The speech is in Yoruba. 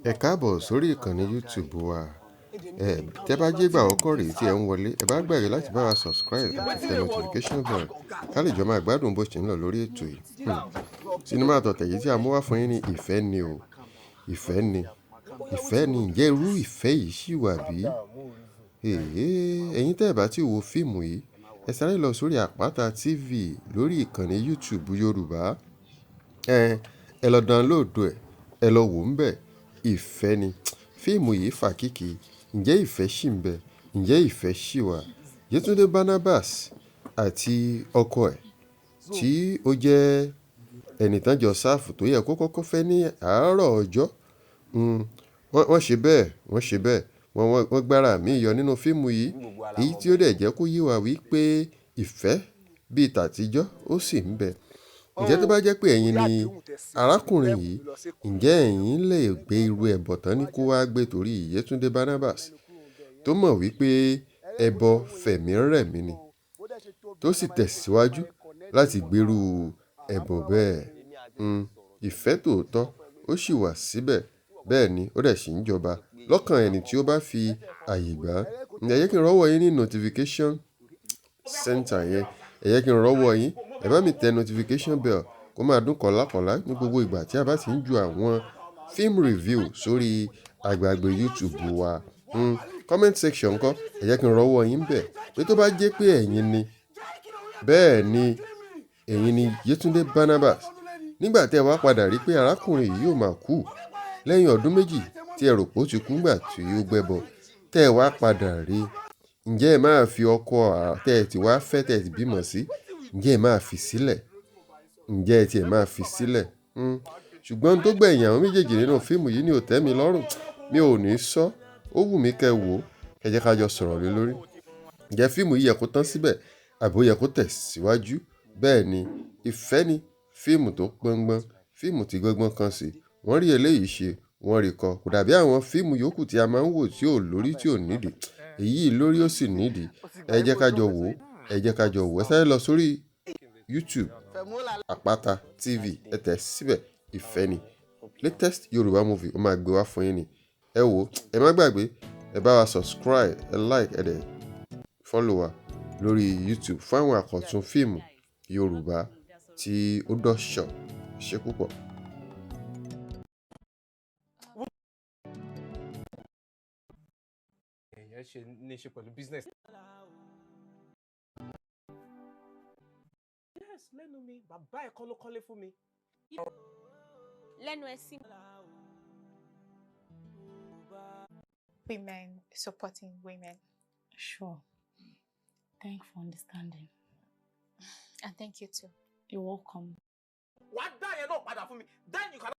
Ẹ káàbọ̀ sórí ìkànnì YouTube wa. Tẹ́ bá jẹ́ ìgbà àkọ́kọ́ rèé tí ẹ ń wọlé, ẹ bá gbàgbé láti bá wa subscribe àti tẹ notification bell ká lè jọ máa gbádùn bó ṣe ń lọ lórí ètò yìí. Sinimá àtọ̀tẹ̀ yìí tí a mú wá fún yín ní ìfẹ́ ni o. Ìfẹ́ ni. Ìfẹ́ ni. Ǹjẹ́ irú ìfẹ́ yìí ṣì wà bí? Ẹ̀yin tẹ́ ẹ bá ti wo fíìmù yìí, ẹ sáré lọ sórí Àpáta TV lórí ìkànnì YouTube Yorùbá. Ẹ lọ download ẹ̀, ẹ lọ wò ń bẹ̀. Ìfẹ́ ni. Fíìmù yìí fà kíkì. Ǹjẹ́ ìfẹ́ ṣì ń bẹ? Ǹjẹ́ ìfẹ́ ṣì wà? Yetunde Barnabas àti ọkọ ẹ̀ tí ó jẹ́ ẹni tán jọ sáàfù tó yẹ kó kọ́kọ́ fẹ́ ní àárọ̀ ọjọ́. Wọ́n ṣe bẹ́ẹ̀, wọ́n gbára mi yọ nínú fíìmù yìí. Èyí tí ó dẹ̀ jẹ́ kó yé wa wípé ìfẹ́ bíi tàtijọ́ ó sì ń bẹ. Ǹjẹ́ tó bá jẹ́ pé ẹ̀yin ni arákùnrin yìí, ǹjẹ́ ẹ̀yin lè gbé irú ẹbọ tán ní kó wá gbé torí Yetunde Barnabas tó mọ̀ wípé ẹbọ fẹ̀mí rẹ̀mí ni, tó sì tẹ̀síwájú láti gbérú ẹbọ bẹ́ẹ̀. Ìfẹ́ tòótọ́ ó sì wà síbẹ̀, bẹ́ẹ̀ ni ó dẹ̀ sì ń jọba lọ́kàn ẹni tí ó bá fi àyè gbà. Ẹ jẹ́ kí n rọ́wọ́ yín ní notification center yẹn. Ẹ jẹ́ kí n rọ́wọ́ yín. Ẹ bá mi tẹ notification bell kó máa dún kọ̀lákọ̀lá ní gbogbo ìgbà tí a bá ti ń ju àwọn film review sórí àgbàgbé YouTube wa. Comment section ńkọ́, ẹ jẹ́ kí n rọ́wọ́ yín bẹ̀ pé tó bá jẹ́ pé ẹ̀yin ni, bẹ́ẹ̀ ni ẹ̀yin ni Yetunde Barnabas. Nígbà tí ẹ wá padà rí pé arákùnrin yìí yóò máa kú lẹ́yìn ọdún méjì tí ẹ rò pé ó ti kú nígbà tí ó gbẹ́bọ, tẹ́ ẹ wá padà rí, ǹjẹ́ ẹ máa fi ọkọ tẹ́ ẹ ti wá fẹ́ tẹ́ ẹ ti bímọ sí, ǹjẹ́ ẹ máa fi sílẹ̀? Ǹjẹ́ ẹ tiẹ̀ máa fi sílẹ̀? Ṣùgbọ́n tó gbẹ̀yìn àwọn méjèèjì nínú fíìmù yìí ni ò tẹ́ mi lọ́rùn. Mi ò ní sọ, ó wù mí kẹ́ wò ó, ẹ jẹ́ ká jọ sọ̀rọ̀ lé lórí. Ǹjẹ́ fíìmù yìí yẹ kó tán síbẹ̀ àbí ó yẹ kó tẹ̀síwájú? Bẹ́ẹ̀ ni, ìfẹ́ ni fíìmù tó pọ́ngbọ́n, fíìmù tí gbọ́ngbọ́n kan sí. Wọ́n rí eléyìí ṣe, wọ́n rí kọ. Kò dàbí àwọn fíìmù yòókù tí a máa ń wò tí ò lórí tí ò nídìí. Èyí lórí ó sì nídìí. Ẹ jẹ́ ká jọ wò ó, ẹ jẹ́ ká jọ wò ó. Ẹ sáré lọ sórí YouTube Àpáta TV, ẹ tẹ̀ síbẹ̀. Ìfẹ́ ni. Latest Yoruba movie ó máa gbé wá fún yín ni. Ẹ wò ó, ẹ má gbàgbé, ẹ bá wa subscribe, ẹ like, ẹ dẹ̀ follow wa lórí YouTube fún àwọn àkọ́tún fíìmù Yorùbá tí ó dọ́ṣọ̀. Ṣé púpọ̀. Èèyàn ṣe ní ṣe pẹ̀lú business. Yes, lẹ́nu mi, bàbá ẹ̀ kọ́ ló kọ́lé fún mi. Lẹ́nu ẹ sí. Women supporting women. Sure. Thanks for understanding. And thank you too. You're welcome. Wàá dá yẹn náà padà fún mi. Then you can